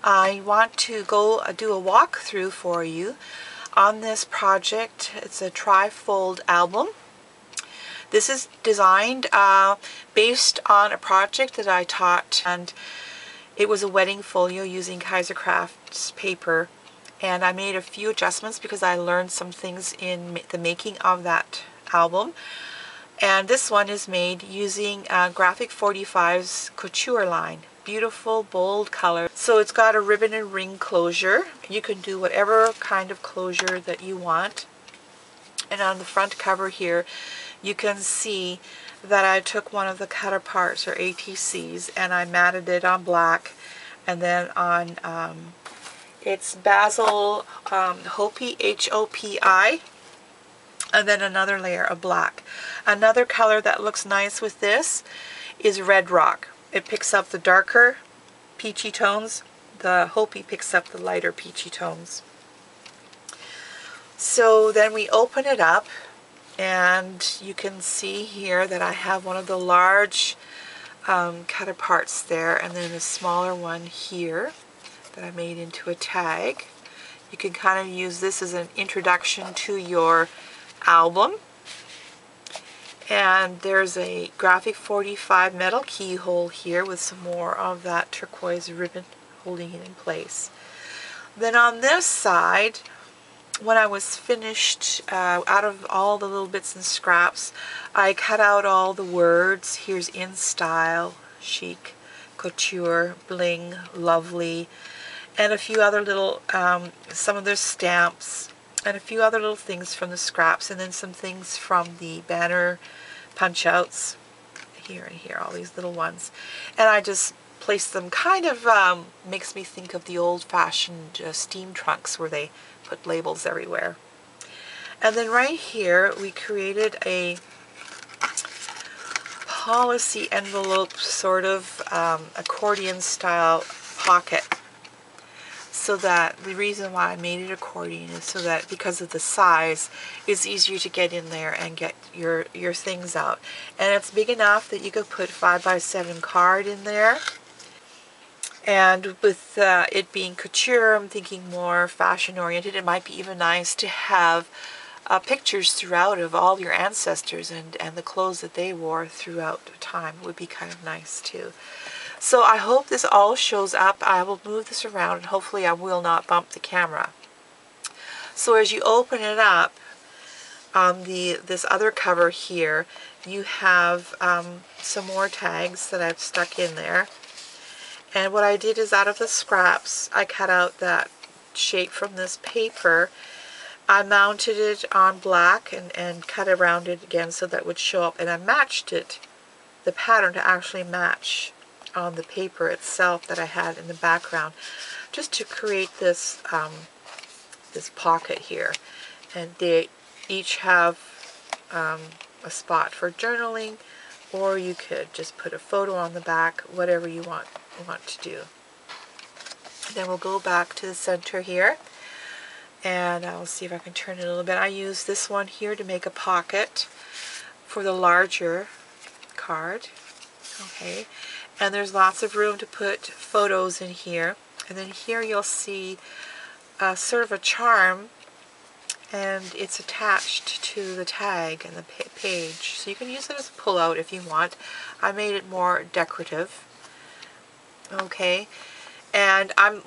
I want to go do a walkthrough for you on this project. It's a tri-fold album. This is designed based on a project that I taught, and it was a wedding folio using Kaiser Crafts paper, and I made a few adjustments because I learned some things in the making of that album. And this one is made using Graphic 45's Couture line. Beautiful, bold color. So it's got a ribbon and ring closure. You can do whatever kind of closure that you want. And on the front cover here, you can see that I took one of the cut aparts, or ATCs, and I matted it on black, and then on it's Basil Hopi, H-O-P-I, and then another layer of black. Another color that looks nice with this is Red Rock. It picks up the darker peachy tones. The Hopi picks up the lighter peachy tones. So then we open it up, and you can see here that I have one of the large cut aparts there, and then a smaller one here that I made into a tag. You can kind of use this as an introduction to your album. And there's a Graphic 45 metal keyhole here with some more of that turquoise ribbon holding it in place. Then on this side, when I was finished, out of all the little bits and scraps, I cut out all the words. Here's in style, chic, couture, bling, lovely, and a few other little, some of their stamps, and a few other little things from the scraps, and then some things from the banner punch outs here and here, all these little ones. And I just placed them, kind of makes me think of the old-fashioned steam trunks where they put labels everywhere. And then right here we created a policy envelope, sort of accordion style pocket. So that the reason why I made it accordion is so that because of the size, it's easier to get in there and get your things out. And it's big enough that you could put 5x7 card in there. And with it being couture, I'm thinking more fashion oriented. It might be even nice to have pictures throughout of all your ancestors and the clothes that they wore throughout time. It would be kind of nice too. So I hope this all shows up. I will move this around, and hopefully I will not bump the camera. So as you open it up, on this other cover here, you have some more tags that I've stuck in there. And what I did is, out of the scraps, I cut out that shape from this paper. I mounted it on black and cut around it again so that it would show up. And I matched it, the pattern, to actually match on the paper itself that I had in the background, just to create this this pocket here. And they each have a spot for journaling, or you could just put a photo on the back, whatever you want to do. Then we'll go back to the center here, and I'll see if I can turn it a little bit. I use this one here to make a pocket for the larger card. Okay. And there's lots of room to put photos in here. And then here you'll see sort of a charm, and it's attached to the tag and the page. So you can use it as a pull-out if you want. I made it more decorative. Okay. And I'm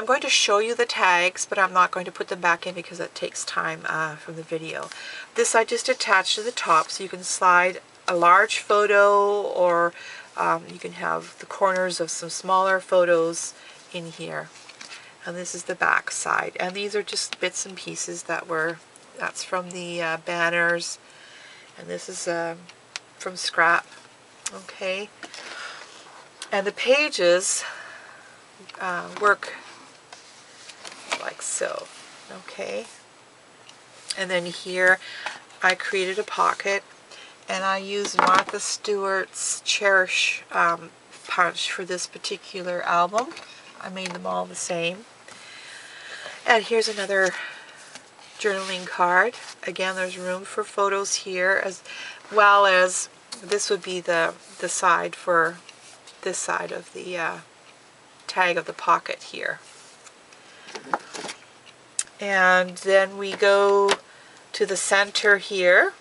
going to show you the tags, but I'm not going to put them back in because it takes time from the video. This I just attached to the top, so you can slide a large photo, or you can have the corners of some smaller photos in here. And this is the back side. And these are just bits and pieces that's from the banners. And this is from scrap. Okay. And the pages work like so. Okay. And then here I created a pocket. And I used Martha Stewart's Cherish punch for this particular album. I made them all the same. And here's another journaling card. Again, there's room for photos here, as well as this would be the side for this side of the tag of the pocket here. And then we go to the center here,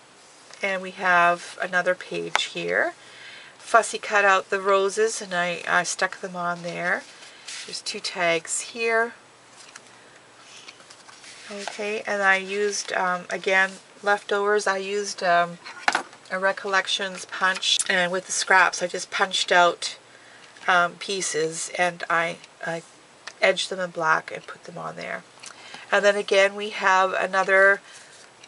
and we have another page here. Fussy cut out the roses, and I stuck them on there. There's 2 tags here. Okay, and I used, again, leftovers. I used a Recollections punch, and with the scraps I just punched out pieces, and I edged them in black and put them on there. And then again we have another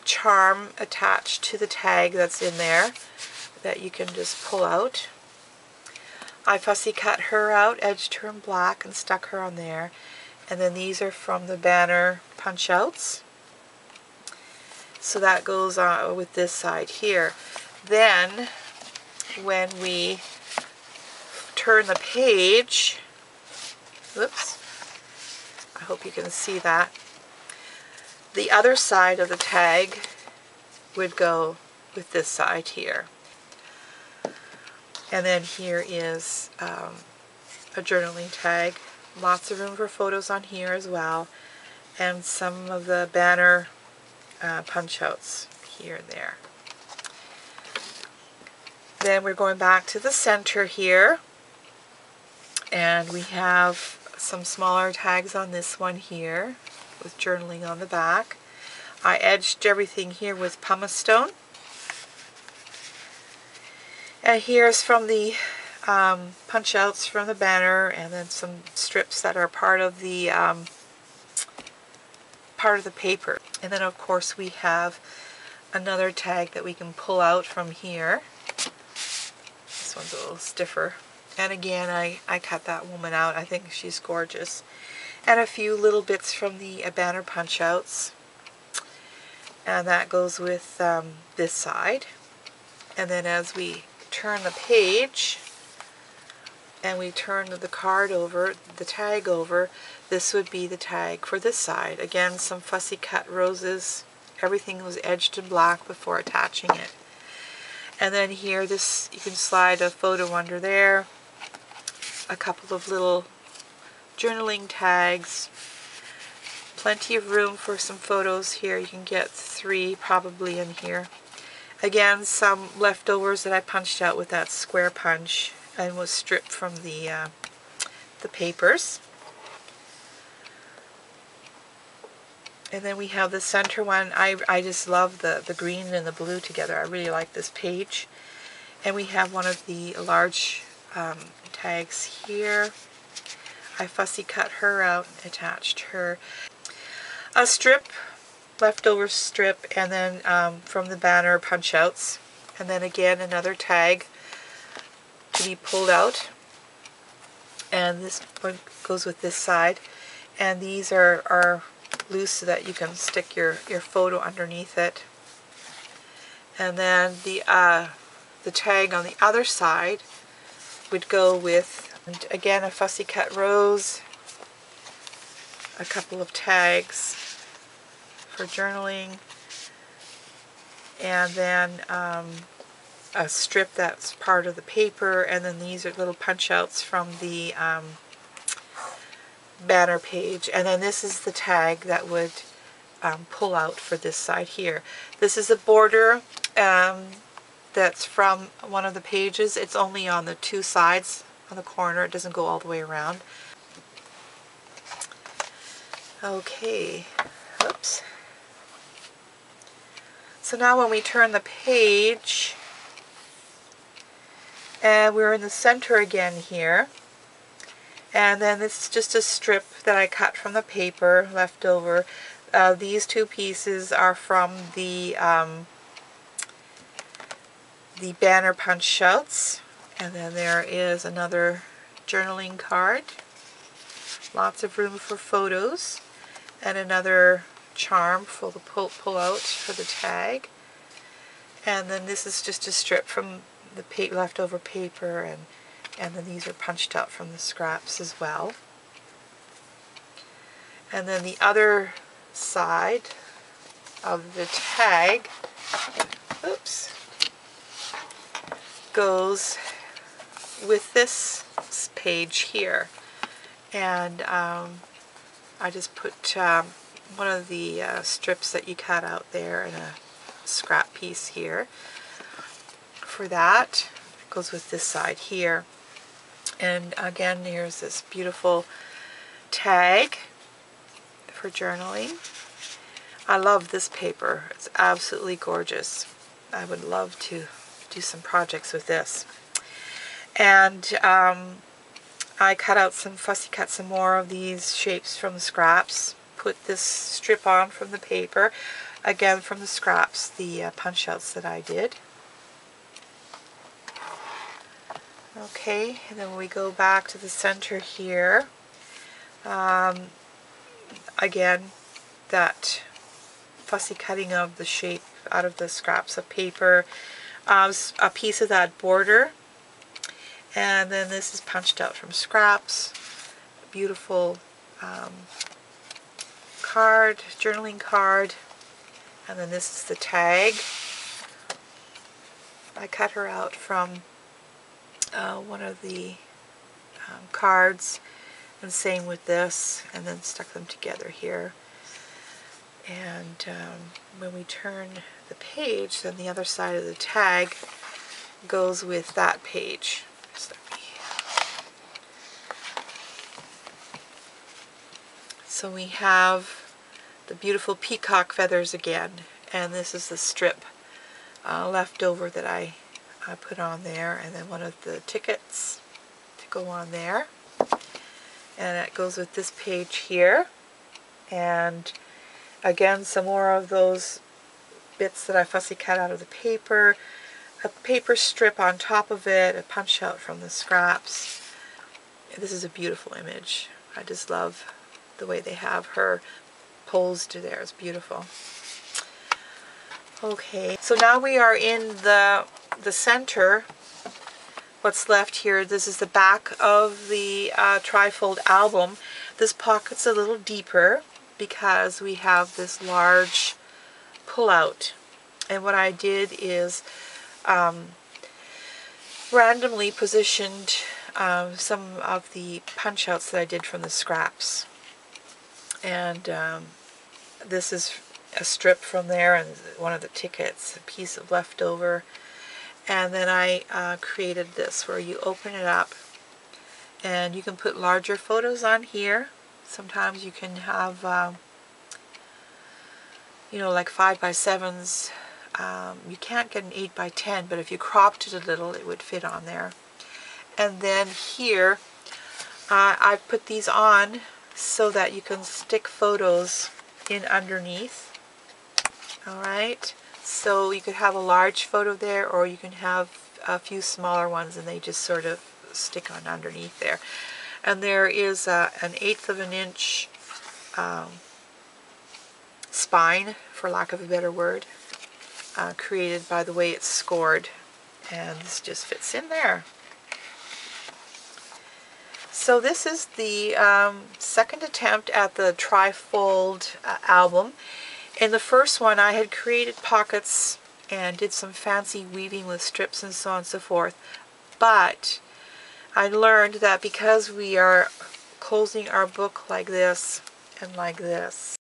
charm attached to the tag that's in there that you can just pull out. I fussy cut her out, edged her in black, and stuck her on there. And then these are from the banner punch outs. So that goes on with this side here. Then when we turn the page, whoops, I hope you can see that, the other side of the tag would go with this side here. And then here is a journaling tag. Lots of room for photos on here as well. And some of the banner punch outs here and there. Then we're going back to the center here. And we have some smaller tags on this one here with journaling on the back. I edged everything here with pumice stone. And here's from the punch outs from the banner, and then some strips that are part of the paper. And then of course we have another tag that we can pull out from here. This one's a little stiffer. And again, I cut that woman out. I think she's gorgeous. And a few little bits from the banner punch outs. And that goes with this side. And then as we turn the page and we turn the card over, the tag over, this would be the tag for this side. Again, some fussy cut roses. Everything was edged in black before attaching it. And then here, this, you can slide a photo under there. A couple of little journaling tags. Plenty of room for some photos here. You can get 3 probably in here. Again, some leftovers that I punched out with that square punch and was stripped from the papers. And then we have the center one. I just love the green and the blue together. I really like this page. And we have one of the large tags here. I fussy cut her out and attached her. A strip, leftover strip, and then from the banner punch outs. And then again another tag to be pulled out. And this one goes with this side. And these are loose so that you can stick your photo underneath it. And then the tag on the other side would go with, and again, a fussy cut rose, a couple of tags for journaling, and then a strip that's part of the paper, and then these are little punch outs from the banner page. And then this is the tag that would pull out for this side here. This is a border that's from one of the pages. It's only on the 2 sides on the corner. It doesn't go all the way around. Okay, oops. So now when we turn the page, and we're in the center again here, and then this is just a strip that I cut from the paper left over. These 2 pieces are from the banner punch outs, and then there is another journaling card, lots of room for photos, and another charm for the pull out for the tag. And then this is just a strip from the leftover paper, and then these are punched out from the scraps as well. And then the other side of the tag, oops, goes with this page here. and I just put one of the strips that you cut out there in a scrap piece here for that. It goes with this side here. And again, here's this beautiful tag for journaling. I love this paper. It's absolutely gorgeous. I would love to do some projects with this. And I fussy cut some more of these shapes from the scraps. Put this strip on from the paper, again from the scraps, the punch outs that I did. Okay, and then we go back to the center here. Again, that fussy cutting of the shape out of the scraps of paper, a piece of that border, and then this is punched out from scraps. Beautiful card, journaling card, and then this is the tag. I cut her out from one of the cards, and same with this, and then stuck them together here. And when we turn the page, then the other side of the tag goes with that page. So we have the beautiful peacock feathers again, and this is the strip left over that I put on there, and then one of the tickets to go on there, and it goes with this page here. And again, some more of those bits that I fussy cut out of the paper, a paper strip on top of it, a punch out from the scraps. This is a beautiful image. I just love the way they have her posed there. It's beautiful. Okay, so now we are in the center. What's left here, this is the back of the trifold album. This pocket's a little deeper because we have this large pull-out. And what I did is randomly positioned some of the punch-outs that I did from the scraps. And this is a strip from there, and one of the tickets, a piece of leftover. And then I created this where you open it up and you can put larger photos on here. Sometimes you can have you know, like 5x7s. You can't get an 8x10, but if you cropped it a little, it would fit on there. And then here I put these on so that you can stick photos in underneath. Alright, so you could have a large photo there, or you can have a few smaller ones and they just sort of stick on underneath there. And there is an 1/8 of an inch spine, for lack of a better word, created by the way it's scored, and this just fits in there. So this is the second attempt at the trifold album. In the first one I had created pockets and did some fancy weaving with strips and so on and so forth, but I learned that because we are closing our book like this and like this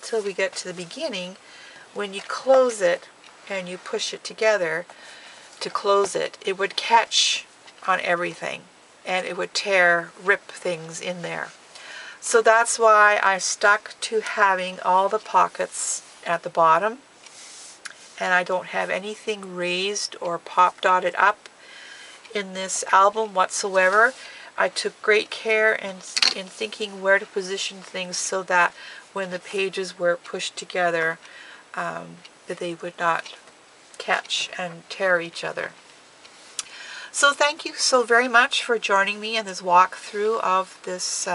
till we get to the beginning, when you close it and you push it together to close it, it would catch on everything and it would rip things in there. So that's why I stuck to having all the pockets at the bottom, and I don't have anything raised or pop dotted up in this album whatsoever. I took great care in thinking where to position things so that when the pages were pushed together that they would not catch and tear each other. So thank you so very much for joining me in this walkthrough of this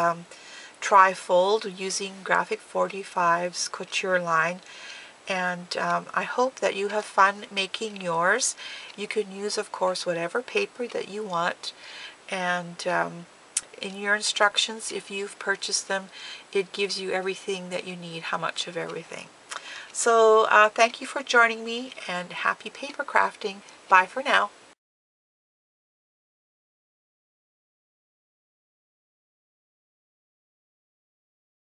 trifold using Graphic 45's Couture line, and I hope that you have fun making yours. You can use, of course, whatever paper that you want, and in your instructions, if you've purchased them, it gives you everything that you need, how much of everything. So thank you for joining me, and happy paper crafting. Bye for now.